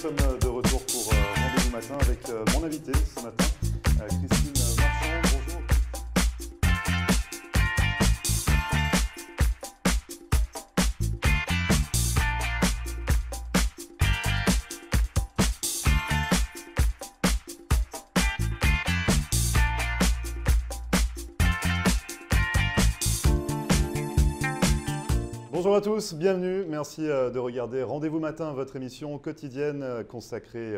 sommes de retour pour Rendez-vous Matin avec mon invité ce matin, Christine Marchand. Bonjour. Bonjour à tous, bienvenue. Merci de regarder Rendez-vous Matin, votre émission quotidienne consacrée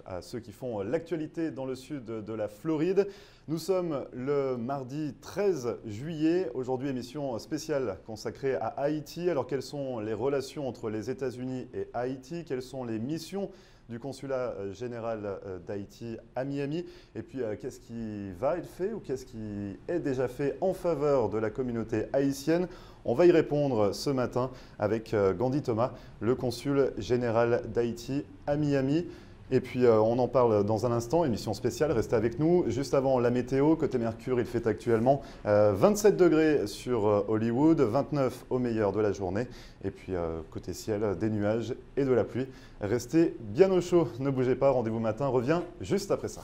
à ceux qui font l'actualité dans le sud de la Floride. Nous sommes le mardi 13 juillet. Aujourd'hui, émission spéciale consacrée à Haïti. Alors, quelles sont les relations entre les États-Unis et Haïti? Quelles sont les missions du consulat général d'Haïti à Miami? Et puis, qu'est-ce qui va être fait ou qu'est-ce qui est déjà fait en faveur de la communauté haïtienne? On va y répondre ce matin avec Gandhi Thomas, le consul général d'Haïti à Miami. Et puis, on en parle dans un instant, émission spéciale, restez avec nous. Juste avant, la météo, côté Mercure, il fait actuellement 27 degrés sur Hollywood, 29 au meilleur de la journée. Et puis, côté ciel, des nuages et de la pluie. Restez bien au chaud, ne bougez pas, Rendez-vous Matin revient juste après ça.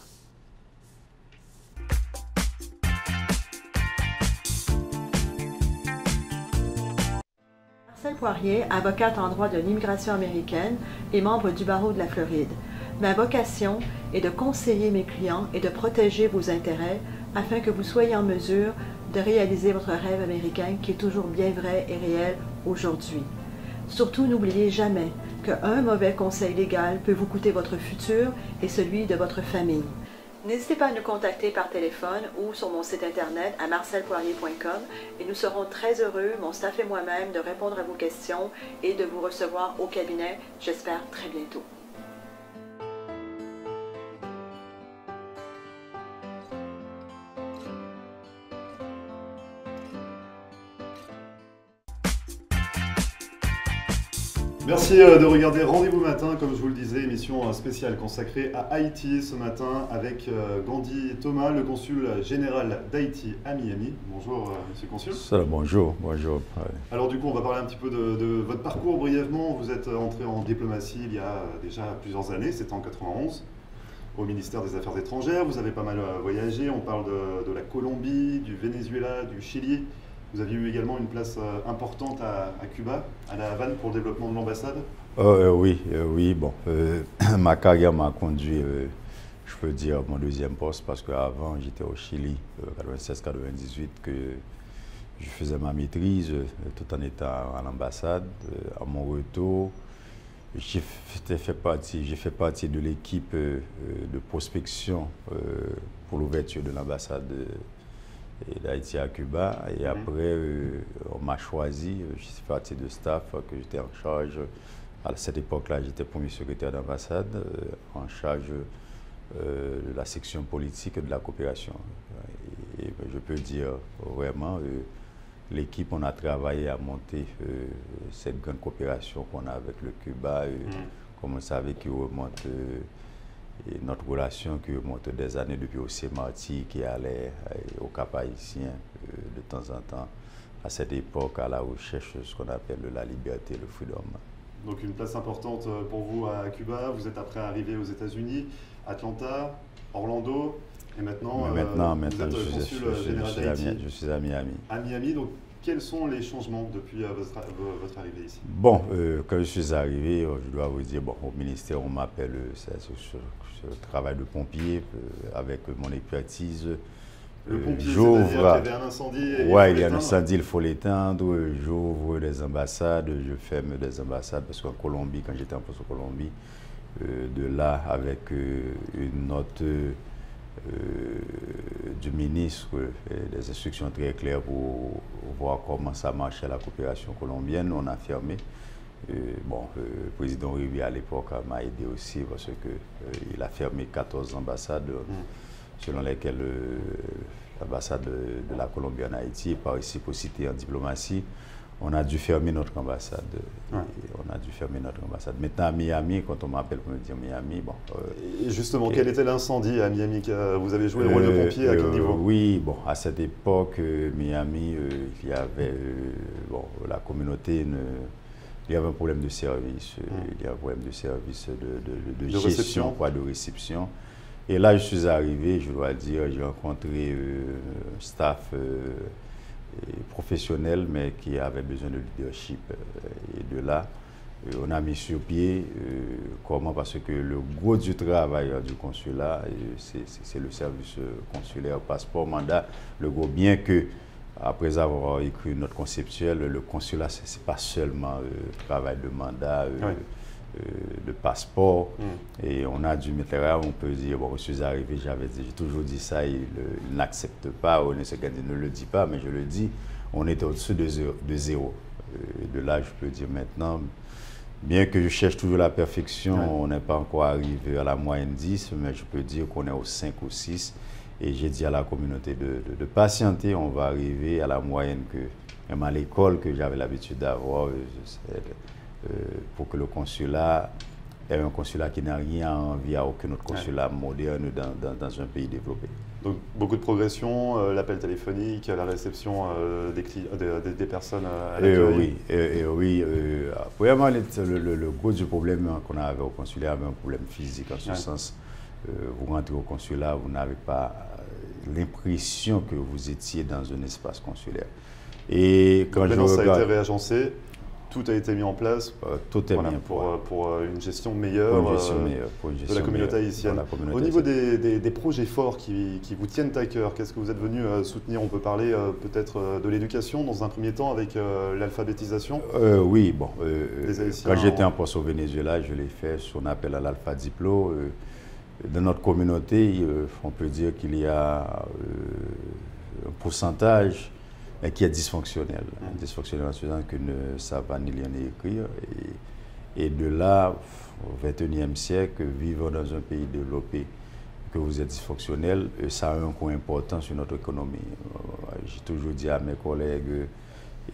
Marcel Poirier, avocate en droit de l'immigration américaine et membre du barreau de la Floride. Ma vocation est de conseiller mes clients et de protéger vos intérêts afin que vous soyez en mesure de réaliser votre rêve américain qui est toujours bien vrai et réel aujourd'hui. Surtout, n'oubliez jamais qu'un mauvais conseil légal peut vous coûter votre futur et celui de votre famille. N'hésitez pas à nous contacter par téléphone ou sur mon site internet à marcelpoirier.com et nous serons très heureux, mon staff et moi-même, de répondre à vos questions et de vous recevoir au cabinet, j'espère très bientôt. Merci de regarder Rendez-vous Matin, comme je vous le disais, émission spéciale consacrée à Haïti ce matin avec Gandhi Thomas, le consul général d'Haïti à Miami. Bonjour monsieur le consul. Bonjour, bonjour. Ouais. Alors du coup, on va parler un petit peu de votre parcours brièvement. Vous êtes entré en diplomatie il y a déjà plusieurs années, c'était en 91, au ministère des Affaires étrangères. Vous avez pas mal voyagé, on parle de la Colombie, du Venezuela, du Chili. Vous aviez eu également une place importante à Cuba, à La Havane, pour le développement de l'ambassade? Oui, bon. Ma carrière m'a conduit, je peux dire, mon deuxième poste, parce qu'avant, j'étais au Chili, 96-98, que je faisais ma maîtrise, tout en étant à l'ambassade. À mon retour, j'ai fait partie de l'équipe de prospection pour l'ouverture de l'ambassade d'Haïti à Cuba. Et après, on m'a choisi, je suis parti de staff, que j'étais en charge. À cette époque-là, j'étais premier secrétaire d'ambassade, en charge de la section politique et de la coopération. Et je peux dire vraiment, l'équipe, on a travaillé à monter cette grande coopération qu'on a avec le Cuba. Comme vous savez, qui remonte et notre relation qui remonte des années depuis au Marty, qui allait au Cap Haïtien de temps en temps, à cette époque, à la recherche de ce qu'on appelle la liberté, le freedom. Donc une place importante pour vous à Cuba. Vous êtes après arrivé aux États-Unis, Atlanta, Orlando, et maintenant, vous êtes consul général d'Haïti. Je suis à Miami. À Miami, donc quels sont les changements depuis votre arrivée ici? Bon, quand je suis arrivé, je dois vous dire, bon, au ministère, on m'appelle ce travail de pompier avec mon expertise. Le pompier, c'est-à-dire qu'il y avait un incendie? Oui, il y a un incendie, il faut l'éteindre. J'ouvre des ambassades, je ferme des ambassades, parce qu'en Colombie, quand j'étais en poste en Colombie, de là, avec une note du ministre, des instructions très claires pour voir comment ça marchait la coopération colombienne, on a fermé. Le président Rivière à l'époque m'a aidé aussi parce qu'il a fermé 14 ambassades selon lesquelles l'ambassade de la Colombie en Haïti, par réciprocité en diplomatie, on a dû fermer notre ambassade. On a dû fermer notre ambassade. Maintenant à Miami, quand on m'appelle pour me dire Miami, bon. Et justement, quel était l'incendie à Miami? Vous avez joué le rôle de pompier à quel niveau? Oui, bon, à cette époque, Miami, il y avait la communauté il y avait un problème de service, il y a un problème de service de gestion, quoi, de réception. Et là, je suis arrivé, je dois dire, j'ai rencontré un staff professionnel, mais qui avait besoin de leadership. Et de là, on a mis sur pied comment, parce que le gros du travail du consulat, c'est le service consulaire, passeport, mandat, le gros, bien que après avoir écrit notre conceptuel, le consulat, ce n'est pas seulement travail de mandat, de passeport. Et on a dû mettre là, on peut dire, bon, je suis arrivé, j'ai toujours dit ça, il n'accepte pas, on ne le dit pas, mais je le dis, on est au-dessus de zéro. De là, je peux dire maintenant, bien que je cherche toujours la perfection, on n'est pas encore arrivé à la moyenne 10, mais je peux dire qu'on est au 5 ou 6. Et j'ai dit à la communauté de patienter, on va arriver à la moyenne que, même à l'école que j'avais l'habitude d'avoir, pour que le consulat est un consulat qui n'a rien à envier à aucun autre consulat moderne dans un pays développé. Donc beaucoup de progression, l'appel téléphonique, la réception des personnes à l'accueil. Oui. Vraiment, le gros du problème qu'on avait au consulat avait un problème physique, en ce sens. Vous rentrez au consulat, vous n'avez pas l'impression que vous étiez dans un espace consulaire. Et quand maintenant, ça a été réagencé, tout a été mis en place tout est bien pour une gestion meilleure, de la communauté haïtienne. Au niveau des projets forts qui vous tiennent à cœur, qu'est-ce que vous êtes venu soutenir? On peut parler peut-être de l'éducation dans un premier temps avec l'alphabétisation. Oui, bon, Haïtiens, quand j'étais en poste au Venezuela, je l'ai fait sur un appel à l'alpha-diplo. Dans notre communauté, on peut dire qu'il y a un pourcentage qui est dysfonctionnel. Dysfonctionnel en ce sens que ne savent pas ni lire ni écrire. Et de là, au XXIe siècle, vivre dans un pays développé, que vous êtes dysfonctionnel, ça a un coût important sur notre économie. J'ai toujours dit à mes collègues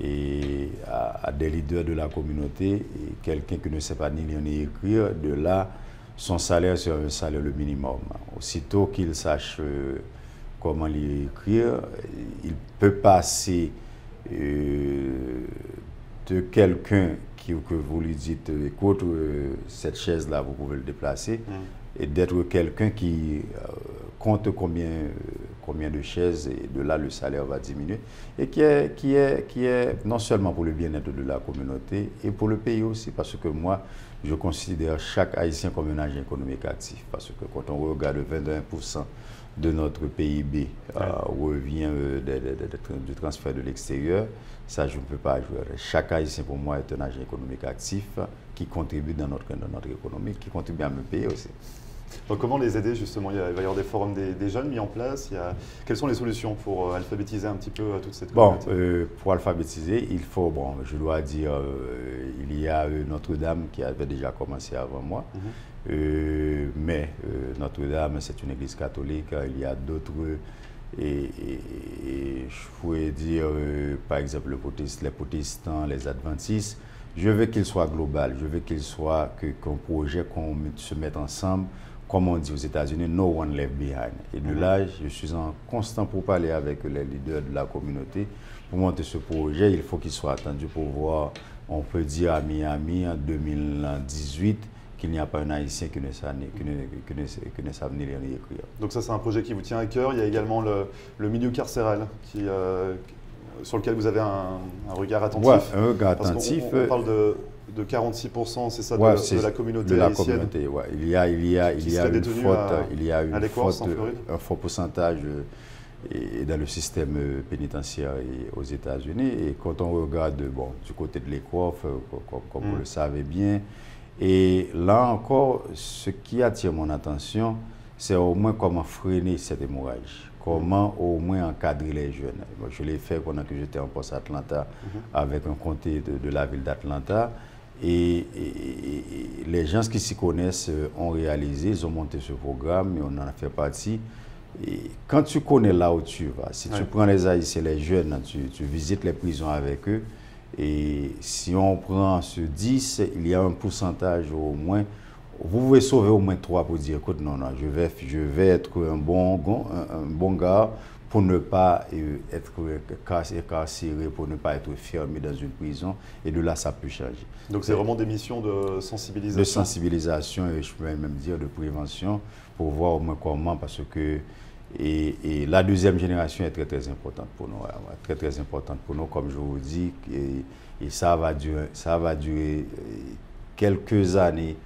et à des leaders de la communauté, quelqu'un qui ne sait pas ni lire ni écrire, de là, son salaire c'est un salaire le minimum. Aussitôt qu'il sache comment lire et écrire, il peut passer de quelqu'un que vous lui dites, écoute, cette chaise-là, vous pouvez le déplacer, et d'être quelqu'un qui compte combien de chaises, et de là le salaire va diminuer, et qui est non seulement pour le bien-être de la communauté, et pour le pays aussi, parce que moi, je considère chaque Haïtien comme un agent économique actif, parce que quand on regarde 21% de notre PIB revient du transfert de l'extérieur, ça je ne peux pas ajouter. Chaque Haïtien pour moi est un agent économique actif qui contribue dans notre économie, qui contribue à me payer aussi. Donc comment les aider justement? Il va y avoir des forums des jeunes mis en place. Quelles sont les solutions pour alphabétiser un petit peu toute cette communauté? Pour alphabétiser, il faut, je dois dire, il y a Notre-Dame qui avait déjà commencé avant moi. Mais Notre-Dame, c'est une église catholique. Il y a d'autres, et je pourrais dire, par exemple, les protestants, les adventistes. Je veux qu'il soit global. Je veux qu'il soit qu'un projet, qu'on se mette ensemble. Comme on dit aux États-Unis, no one left behind. Et de là, je suis en constant pour parler avec les leaders de la communauté. Pour monter ce projet, il faut qu'il soit attendu pour voir, on peut dire à Miami en 2018, qu'il n'y a pas un Haïtien qui ne savent ni lire ni écrire. Donc ça, c'est un projet qui vous tient à cœur. Il y a également le milieu carcéral sur lequel vous avez un regard attentif. Oui, un regard attentif. On parle de 46%, c'est ça, de la communauté haïtienne. Communauté, ouais. Il y a un fort pourcentage dans le système pénitentiaire aux États-Unis. Et quand on regarde du côté de l'Écosse, comme vous le savez bien, et là encore, ce qui attire mon attention, c'est au moins comment freiner cette hémorragie. Comment au moins encadrer les jeunes. Je l'ai fait pendant que j'étais en poste à Atlanta avec un comté de la ville d'Atlanta. Et les gens qui s'y connaissent ont réalisé, ils ont monté ce programme et on en a fait partie. Et quand tu connais là où tu vas, si tu prends les Haïtiens, les jeunes, tu visites les prisons avec eux. Et si on prend ce 10, il y a un pourcentage au moins. Vous pouvez sauver au moins 3 pour dire, écoute, non, je vais être un bon gars pour ne pas être incarcéré, pour ne pas être fermé dans une prison. Et de là, ça peut changer. Donc c'est vraiment des missions de sensibilisation. De sensibilisation et je peux même dire de prévention pour voir au moins comment, parce que et la deuxième génération est très très importante pour nous, très très importante pour nous, comme je vous dis, et ça va durer quelques années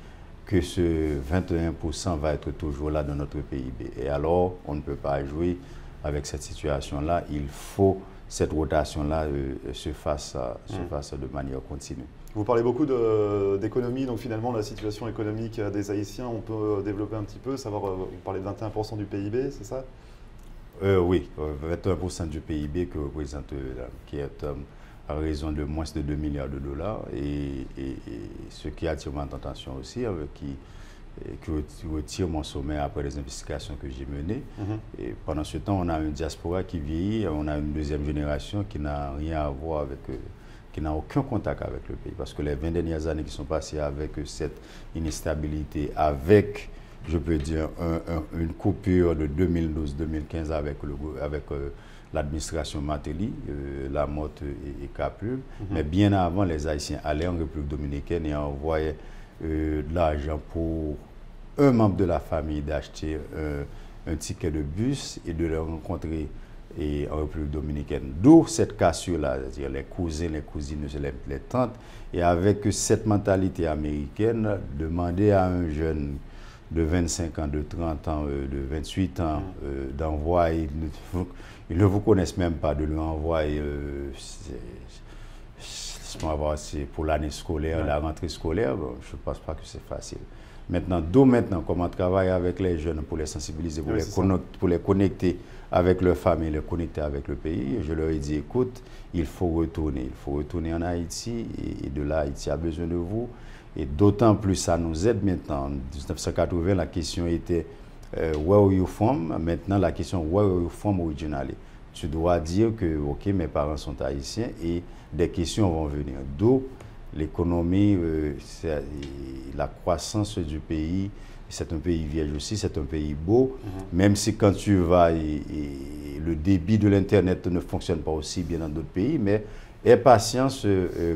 que ce 21% va être toujours là dans notre PIB. Et alors, on ne peut pas jouer avec cette situation-là. Il faut cette rotation-là se fasse de manière continue. Vous parlez beaucoup d'économie, donc finalement la situation économique des Haïtiens, on peut développer un petit peu, savoir, vous parlez de 21% du PIB, c'est ça? Oui, 21% du PIB que représente, qui est à raison de moins de 2 milliards de dollars, et ce qui attire mon attention aussi, qui retire mon sommet après les investigations que j'ai menées. Et pendant ce temps, on a une diaspora qui vieillit, on a une deuxième génération qui n'a rien à voir avec qui n'a aucun contact avec le pays. Parce que les 20 dernières années qui sont passées avec cette instabilité, avec, je peux dire, une coupure de 2012-2015 avec l'administration Martelly, Lamotte et Capul. Mais bien avant, les Haïtiens allaient en République dominicaine et envoyaient de l'argent pour un membre de la famille d'acheter un ticket de bus et de le rencontrer en République dominicaine. D'où cette cassure-là, c'est-à-dire les cousins, les cousines, les tantes. Et avec cette mentalité américaine, demander à un jeune de 25 ans, de 30 ans, de 28 ans d'envoyer, ils ne vous connaissent même pas, de lui envoyer, c'est pour l'année scolaire, la rentrée scolaire, bon, je ne pense pas que c'est facile. Maintenant, comment travailler avec les jeunes pour les sensibiliser, pour les connecter avec leur famille, les connecter avec le pays. Je leur ai dit, écoute, il faut retourner en Haïti, et de là, Haïti a besoin de vous. Et d'autant plus, ça nous aide maintenant. En 1980, la question était where are you from? Maintenant, la question where are you from originally? Tu dois dire que, ok, mes parents sont haïtiens et des questions vont venir. D'où l'économie, la croissance du pays. C'est un pays vierge aussi, c'est un pays beau, même si quand tu vas, le débit de l'Internet ne fonctionne pas aussi bien dans d'autres pays, mais aie patience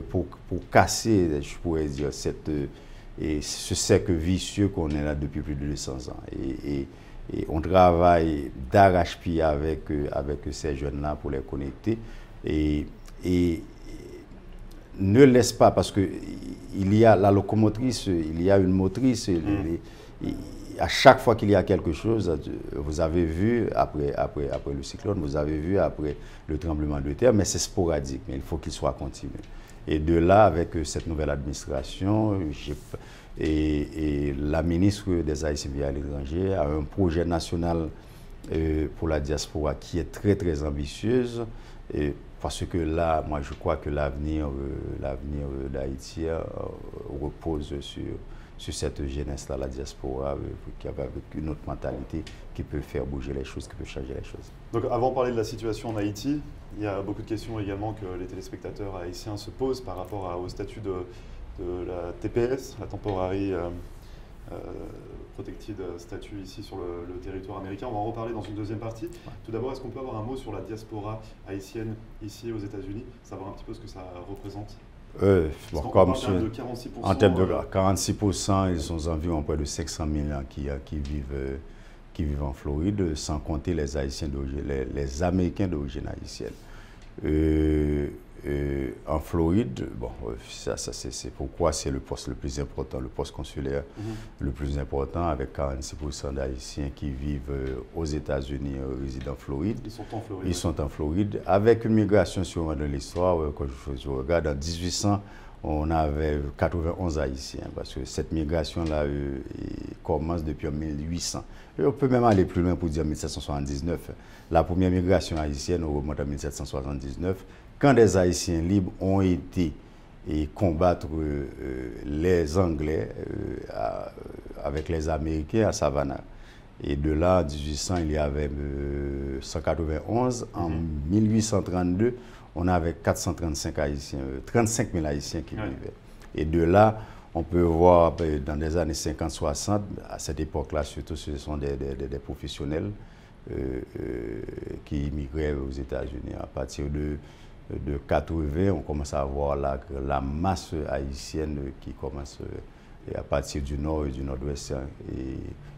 pour casser, je pourrais dire, ce cercle vicieux qu'on est là depuis plus de 200 ans. Et on travaille d'arrache-pied avec ces jeunes-là pour les connecter. Et ne laisse pas, parce qu'il y a la locomotrice, il y a une motrice, à chaque fois qu'il y a quelque chose, vous avez vu, après le cyclone, vous avez vu après le tremblement de terre, mais c'est sporadique, mais il faut qu'il soit continu. Et de là, avec cette nouvelle administration, et la ministre des Haïtiens à l'étranger a un projet national pour la diaspora qui est très très ambitieuse, parce que là, moi je crois que l'avenir d'Haïti repose sur cette jeunesse-là, la diaspora, qui avait avec une autre mentalité qui peut faire bouger les choses, qui peut changer les choses. Donc avant de parler de la situation en Haïti, il y a beaucoup de questions également que les téléspectateurs haïtiens se posent par rapport au statut de la TPS, la Temporary Protected Statue ici sur le territoire américain. On va en reparler dans une deuxième partie. Ouais. Tout d'abord, est-ce qu'on peut avoir un mot sur la diaspora haïtienne ici aux États-Unis, savoir un petit peu ce que ça représente? Bon, comme de 46%, en termes de 46%, ils sont environ près de 500 000 qui vivent en Floride, sans compter les Haïtiens les Américains d'origine haïtienne. En Floride, bon, c'est pourquoi c'est le poste le plus important, le poste consulaire le plus important, avec 46% d'Haïtiens qui vivent aux États-Unis, résident en Floride. Ils sont en Floride. Ils sont en Floride, avec une migration sûrement de l'histoire. Quand je regarde, en 1800, on avait 91 Haïtiens, parce que cette migration-là commence depuis 1800. Et on peut même aller plus loin pour dire 1779. La première migration haïtienne remonte en 1779, quand des Haïtiens libres ont été combattre les Anglais avec les Américains à Savannah. Et de là, en 1800, il y avait 191. En 1832, on avait 435 Haïtiens, 35 000 Haïtiens qui vivaient. Et de là, on peut voir dans les années 50-60, à cette époque-là, surtout ce sont des professionnels qui immigraient aux États-Unis. À partir de 80, on commence à voir la masse haïtienne qui commence à partir du nord et du nord-ouest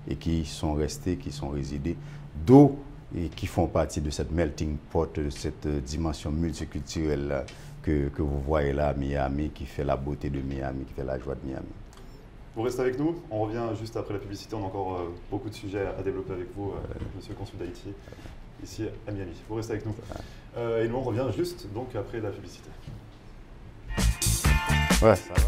et qui sont restés, qui sont résidés, d'où et qui font partie de cette melting pot, de cette dimension multiculturelle que vous voyez là à Miami, qui fait la beauté de Miami, qui fait la joie de Miami. Vous restez avec nous, on revient juste après la publicité, on a encore beaucoup de sujets à développer avec vous, Monsieur le consul d'Haïti, ici à Miami. Vous restez avec nous. Et nous on revient juste donc après la publicité. Ouais, ça va.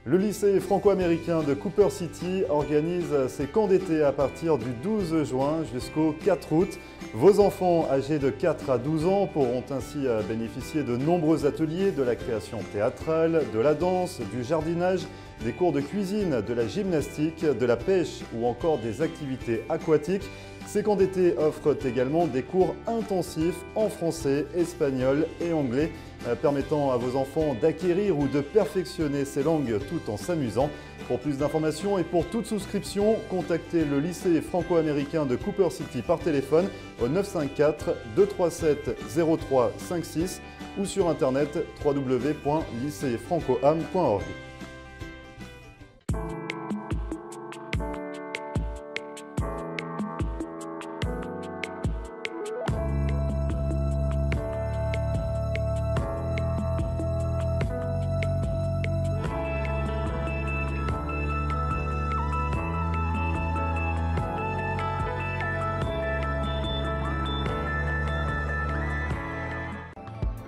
Le lycée franco-américain de Cooper City organise ses camps d'été à partir du 12 juin jusqu'au 4 août. Vos enfants âgés de 4 à 12 ans pourront ainsi bénéficier de nombreux ateliers, de la création théâtrale, de la danse, du jardinage, des cours de cuisine, de la gymnastique, de la pêche ou encore des activités aquatiques. Ces camps d'été offrent également des cours intensifs en français, espagnol et anglais, permettant à vos enfants d'acquérir ou de perfectionner ces langues tout en s'amusant. Pour plus d'informations et pour toute souscription, contactez le lycée franco-américain de Cooper City par téléphone au 954 237 0356 ou sur internet www.lycéefrancoam.org.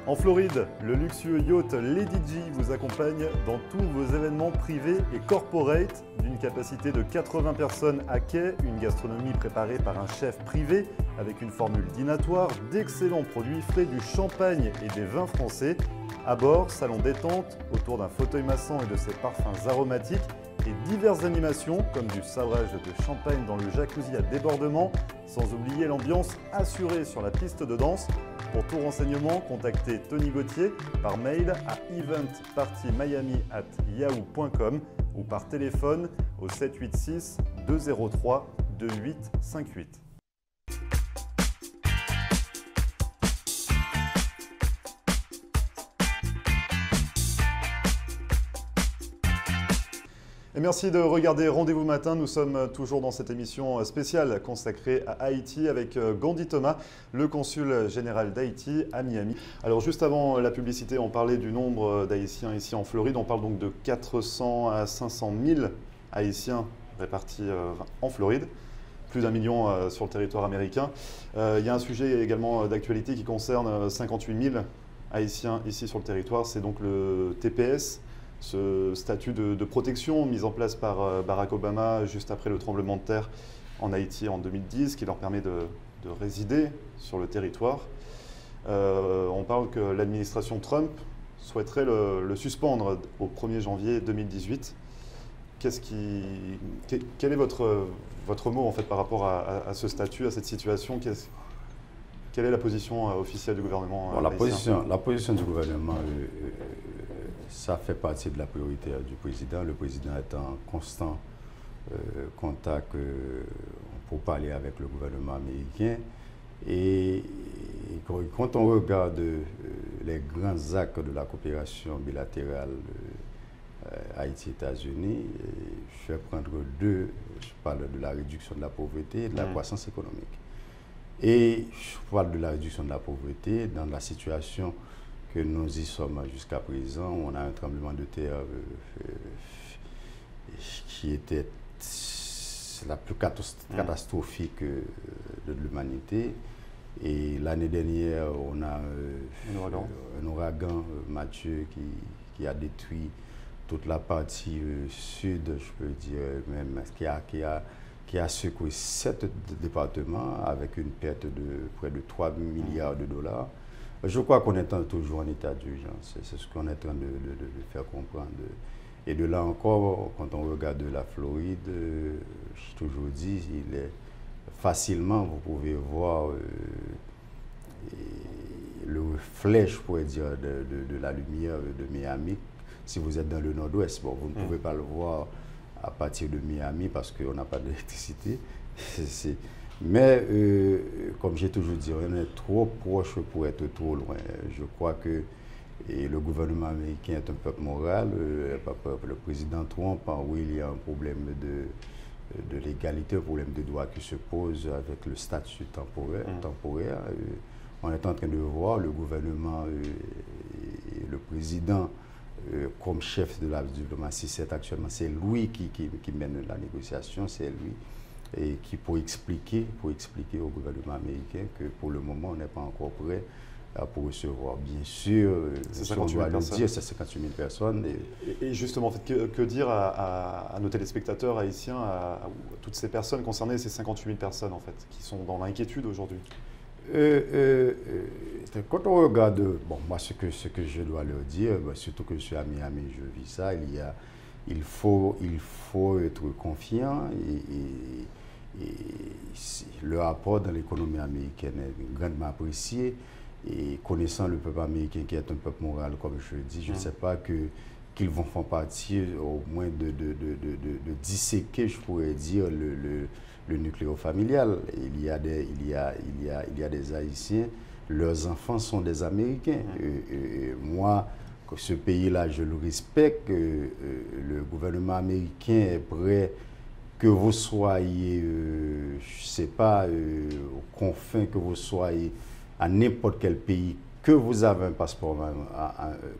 En Floride, le luxueux yacht Lady G vous accompagne dans tous vos événements privés et corporate d'une capacité de 80 personnes à quai, une gastronomie préparée par un chef privé avec une formule dînatoire, d'excellents produits frais, du champagne et des vins français. À bord, salon détente autour d'un fauteuil massant et de ses parfums aromatiques et diverses animations comme du sabrage de champagne dans le jacuzzi à débordement, sans oublier l'ambiance assurée sur la piste de danse. Pour tout renseignement, contactez Tony Gauthier par mail à eventpartymiami@yahoo.com ou par téléphone au 786 203 2858. Et merci de regarder Rendez-vous Matin. Nous sommes toujours dans cette émission spéciale consacrée à Haïti avec Gandhi Thomas, le consul général d'Haïti à Miami. Alors juste avant la publicité, on parlait du nombre d'Haïtiens ici en Floride. On parle donc de 400 à 500 000 Haïtiens répartis en Floride. Plus d'1 million sur le territoire américain. Il y a un sujet également d'actualité qui concerne 58 000 Haïtiens ici sur le territoire. C'est donc le TPS. Ce statut de protection mis en place par Barack Obama juste après le tremblement de terre en Haïti en 2010, qui leur permet de résider sur le territoire. On parle que l'administration Trump souhaiterait le suspendre au 1er janvier 2018. Quel est votre mot en fait, par rapport à ce statut, à cette situation? Quelle est la position officielle du gouvernement haïtien? La position du gouvernement, ça fait partie de la priorité du président. Le président est en constant contact pour parler avec le gouvernement américain. Et quand on regarde les grands actes de la coopération bilatérale Haïti-États-Unis, je vais prendre deux. Je parle de la réduction de la pauvreté et de la croissance économique. Et je parle de la réduction de la pauvreté dans la situation que nous y sommes jusqu'à présent. On a un tremblement de terre qui était la plus catastrophique de l'humanité. Et l'année dernière, on a un ouragan, Mathieu, qui a détruit toute la partie sud, je peux dire, même, qui a secoué 7 départements avec une perte de près de 3 milliards de dollars. Je crois qu'on est toujours en état d'urgence. C'est ce qu'on est en train de faire comprendre. Et de là encore, quand on regarde la Floride, j'ai toujours dit, il est facilement, vous pouvez voir le reflet, je pourrais dire, de la lumière de Miami. Si vous êtes dans le nord-ouest, bon, vous ne pouvez pas le voir à partir de Miami parce qu'on n'a pas d'électricité. Mais comme j'ai toujours dit, on est trop proche pour être trop loin. Je crois que le gouvernement américain est un peuple moral. Le président Trump, oui, il y a un problème de l'égalité, un problème de droit qui se pose avec le statut temporaire. On est en train de voir le gouvernement et le président comme chef de la diplomatie. Actuellement, c'est lui qui mène la négociation, c'est lui. Et qui pour expliquer au gouvernement américain que pour le moment, on n'est pas encore prêt pour recevoir. Bien sûr, si on doit le dire, c'est 58 000 personnes. Et justement, en fait, que dire à nos téléspectateurs haïtiens, à toutes ces personnes concernées, ces 58 000 personnes, en fait, qui sont dans l'inquiétude aujourd'hui? Quand on regarde, bon, moi, ce que je dois leur dire, surtout que je suis à Miami, je vis ça, il faut être confiant et le rapport dans l'économie américaine est grandement apprécié. Et connaissant le peuple américain qui est un peuple moral, comme je le dis, je ne sais pas qu'ils vont faire partie au moins de disséquer, je pourrais dire, le nucléo familial. Il y a des Haïtiens, leurs enfants sont des Américains. Moi, ce pays-là, je le respecte. Le gouvernement américain est prêt, que vous soyez, je ne sais pas, aux confins, que vous soyez à n'importe quel pays, que vous avez un passeport,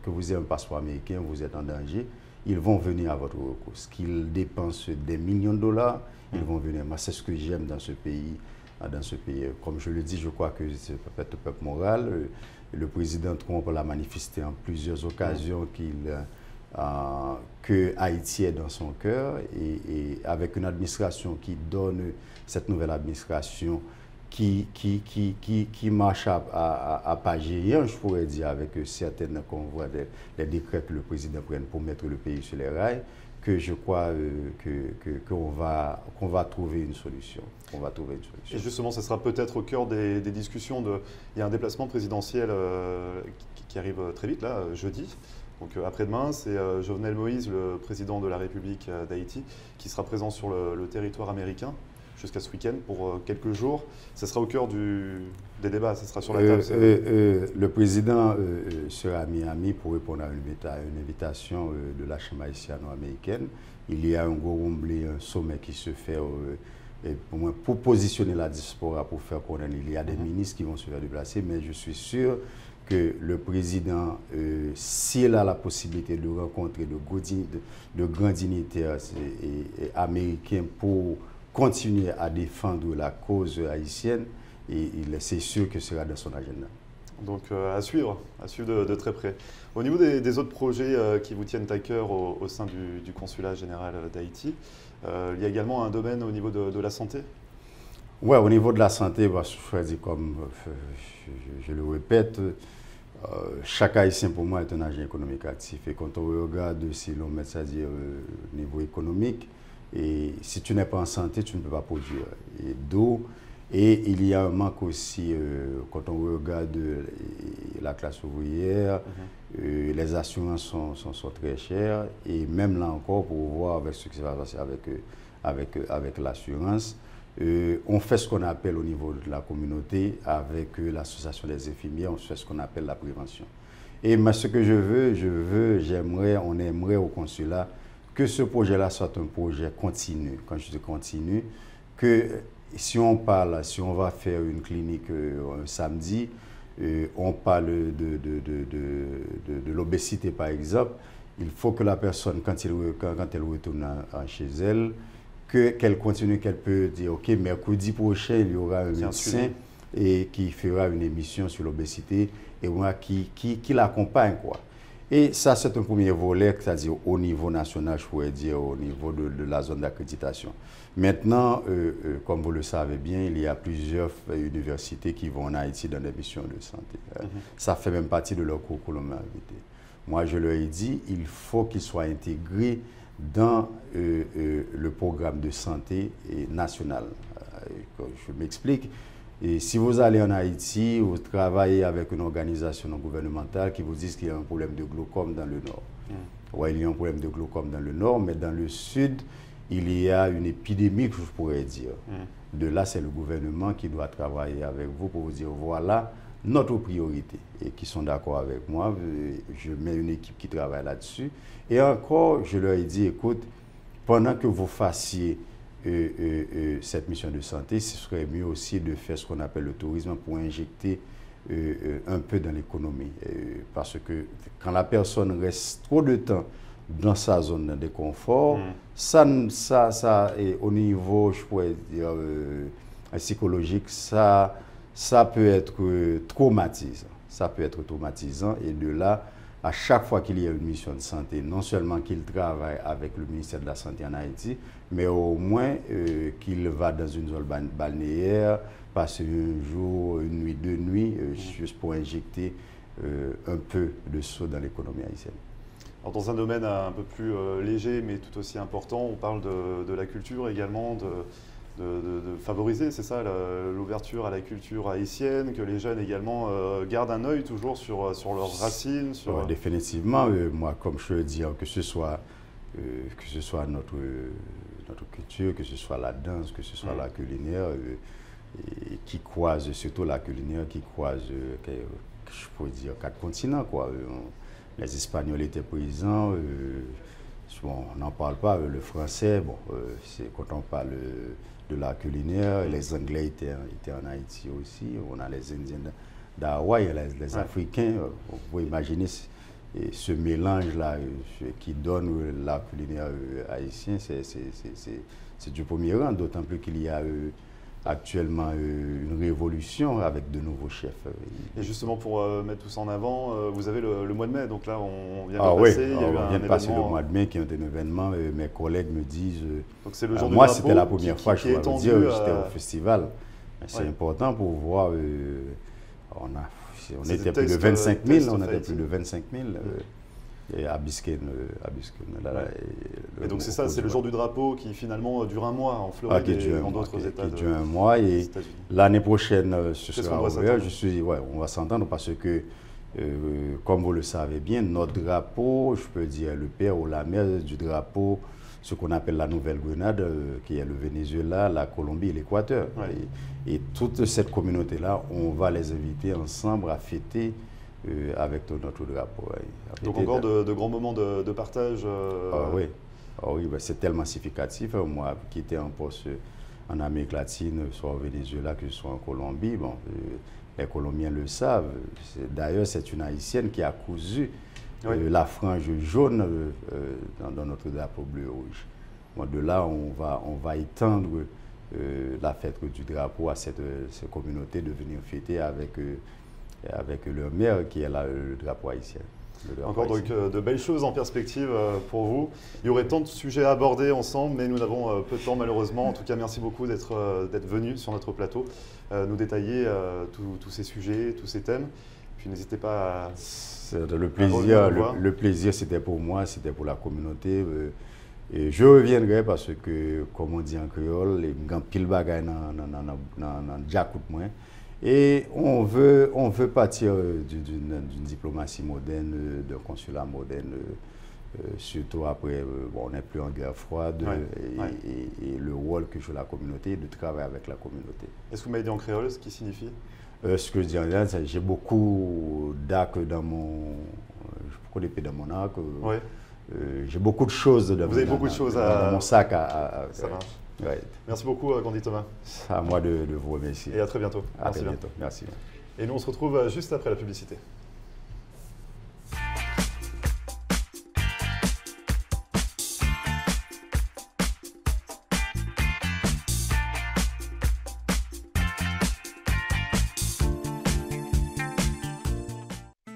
que vous ayez un passeport américain, vous êtes en danger, ils vont venir à votre recours. Qu'ils dépensent des millions de dollars, ils vont venir. Moi, c'est ce que j'aime dans ce pays. Comme je le dis, je crois que c'est peut-être un peuple moral. Le président Trump l'a manifesté en plusieurs occasions que Haïti est dans son cœur et avec une administration qui donne, cette nouvelle administration qui marche à pas géant, je pourrais dire, avec certaines convois, les décrets que le président prenne pour mettre le pays sur les rails, que je crois qu'on va trouver une solution. Et justement, ce sera peut-être au cœur des discussions. Il y a un déplacement présidentiel qui arrive très vite, là, jeudi. Donc après-demain, c'est Jovenel Moïse, le président de la République d'Haïti, qui sera présent sur le territoire américain jusqu'à ce week-end pour quelques jours. Ça sera au cœur des débats, ça sera sur la table. Le président sera à Miami pour répondre à une invitation de la Chambre haïtiano-américaine. Il y a un sommet qui se fait pour positionner la diaspora, pour faire connaître. Il y a des ministres qui vont se faire déplacer, mais je suis sûr que le président, s'il a la possibilité de rencontrer de grands dignitaires américains pour continuer à défendre la cause haïtienne, c'est sûr que ce sera dans son agenda. Donc à suivre de très près. Au niveau des autres projets qui vous tiennent à cœur au sein du Consulat général d'Haïti, il y a également un domaine au niveau de la santé? Oui, au niveau de la santé, comme je le répète, chaque Haïtien pour moi est un agent économique actif. Et quand on regarde, si l'on met ça dire au niveau économique, et si tu n'es pas en santé, tu ne peux pas produire. Et il y a un manque aussi, quand on regarde la classe ouvrière, les assurances sont très chères. Et même là encore, pour voir avec ce qui va passer avec l'assurance, on fait ce qu'on appelle au niveau de la communauté, avec l'association des infirmières, on fait ce qu'on appelle la prévention. Et moi, ce que on aimerait au consulat que ce projet-là soit un projet continu. Quand je dis continu, que si on va faire une clinique un samedi, on parle de l'obésité par exemple, il faut que la personne, quand elle retourne chez elle, qu'elle continue, qu'elle peut dire, OK, mercredi prochain, il y aura un médecin qui fera une émission sur l'obésité et qui l'accompagne, quoi. Et ça, c'est un premier volet, c'est-à-dire au niveau national, je pourrais dire, au niveau de la zone d'accréditation. Maintenant, comme vous le savez bien, il y a plusieurs universités qui vont en Haïti dans des missions de santé. Ça fait même partie de leur curriculum invité. Moi, je leur ai dit, il faut qu'ils soient intégrés dans le programme de santé national. Je m'explique. Et si vous allez en Haïti, vous travaillez avec une organisation non gouvernementale qui vous dit qu'il y a un problème de glaucome dans le nord. Oui, il y a un problème de glaucome dans le nord, mais dans le sud, il y a une épidémie, je pourrais dire. De là, c'est le gouvernement qui doit travailler avec vous pour vous dire, voilà notre priorité. Et qui sont d'accord avec moi, je mets une équipe qui travaille là-dessus. Et encore, je leur ai dit, écoute, pendant que vous fassiez cette mission de santé, ce serait mieux aussi de faire ce qu'on appelle le tourisme pour injecter un peu dans l'économie. Parce que quand la personne reste trop de temps dans sa zone de confort, ça, au niveau, je pourrais dire, psychologique, ça peut être traumatisant. Ça peut être traumatisant. Et de là, à chaque fois qu'il y a une mission de santé, non seulement qu'il travaille avec le ministère de la Santé en Haïti, mais au moins qu'il va dans une zone balnéaire, passer un jour, une nuit, 2 nuits, juste pour injecter un peu de saut dans l'économie haïtienne. Alors dans un domaine un peu plus léger, mais tout aussi important, on parle de la culture également, de favoriser, c'est ça, l'ouverture à la culture haïtienne, que les jeunes également gardent un œil toujours sur leurs racines. Définitivement, moi, comme je veux dire, que ce soit notre culture, que ce soit la danse, que ce soit la culinaire, qui croise, surtout la culinaire, qui croise, je pourrais dire, 4 continents, quoi. Les Espagnols étaient présents, on n'en parle pas, le français, quand on parle de la culinaire, les Anglais étaient en Haïti aussi, on a les Indiens d'Hawaï, les Africains, vous pouvez imaginer ce mélange-là qui donne la culinaire haïtienne, c'est du premier rang, d'autant plus qu'il y a actuellement une révolution avec de nouveaux chefs. Et justement, pour mettre tout ça en avant, vous avez le mois de mai, donc là on vient de passer. On vient de passer le mois de mai qui est un événement. Mes collègues me disent, donc c'est le jour moi c'était la première fois que je dois dire, j'étais au festival. C'est important pour voir, on était plus de 25 000, et à Biscayne. Et donc c'est ça, c'est le jour du drapeau qui finalement dure un mois en Floride et dans d'autres États. Qui dure un mois et l'année prochaine, ce sera ouvert. On va s'entendre parce que, comme vous le savez bien, notre drapeau, je peux dire le père ou la mère du drapeau, ce qu'on appelle la Nouvelle-Grenade, qui est le Venezuela, la Colombie et l'Équateur. Et toute cette communauté-là, on va les inviter ensemble à fêter avec notre drapeau. Donc encore de grands moments de partage. Oui, c'est tellement significatif. Moi, qui étais en poste en Amérique latine, soit au Venezuela, que ce soit en Colombie, les Colombiens le savent. D'ailleurs, c'est une Haïtienne qui a cousu la frange jaune dans notre drapeau bleu-rouge. De là, on va étendre la fête du drapeau à cette communauté, de venir fêter avec leur mère qui est là, le drapeau haïtien. Encore donc de belles choses en perspective pour vous. Il y aurait tant de sujets à aborder ensemble, mais nous n'avons peu de temps malheureusement. En tout cas, merci beaucoup d'être venu sur notre plateau, nous détailler tous ces sujets, tous ces thèmes. Puis n'hésitez pas à... Le plaisir, c'était pour moi, c'était pour la communauté. Et je reviendrai parce que, comme on dit en créole, les grands pile bagaille dans Jacout moins. Et on veut partir d'une diplomatie moderne, d'un consulat moderne, surtout après, on n'est plus en guerre froide, et le rôle que joue la communauté, de travailler avec la communauté. Est-ce que vous m'avez dit en créole, ce qui signifie? Ce que je dis en créole, c'est que j'ai beaucoup d'arc dans mon arc. J'ai beaucoup de choses dans mon sac Ça marche. Ouais. Merci beaucoup, Gandhi Thomas. C'est à moi de vous remercier. Et à très bientôt. À très bientôt. Merci. Et nous, on se retrouve juste après la publicité.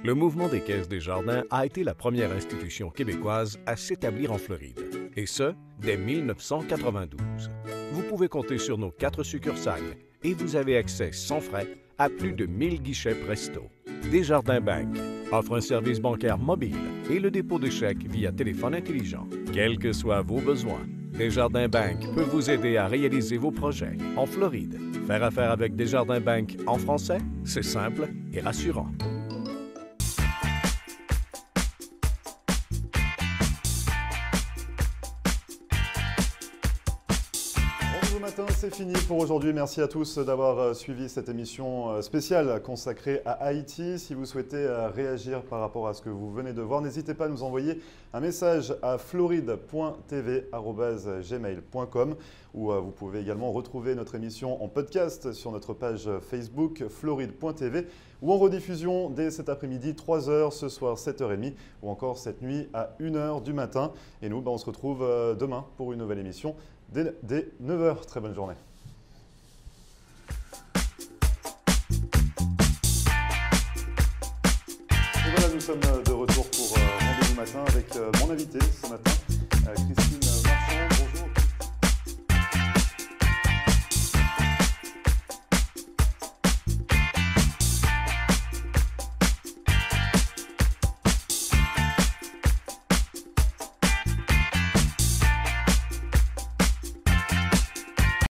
Le mouvement des Caisses des Jardins a été la première institution québécoise à s'établir en Floride, et ce, dès 1992. Vous pouvez compter sur nos 4 succursales et vous avez accès sans frais à plus de 1000 guichets Presto. Desjardins Bank offre un service bancaire mobile et le dépôt de chèques via téléphone intelligent. Quels que soient vos besoins, Desjardins Bank peut vous aider à réaliser vos projets en Floride. Faire affaire avec Desjardins Bank en français, c'est simple et rassurant. c'est fini pour aujourd'hui. Merci à tous d'avoir suivi cette émission spéciale consacrée à Haïti. Si vous souhaitez réagir par rapport à ce que vous venez de voir, n'hésitez pas à nous envoyer un message à floride.tv@gmail.com où vous pouvez également retrouver notre émission en podcast sur notre page Facebook floride.tv ou en rediffusion dès cet après-midi 3h, ce soir 7h30 ou encore cette nuit à 1h du matin. Et nous, on se retrouve demain pour une nouvelle émission dès 9h. Très bonne journée. Et voilà, nous sommes de retour pour Rendez-vous Matin avec mon invité ce matin, Christine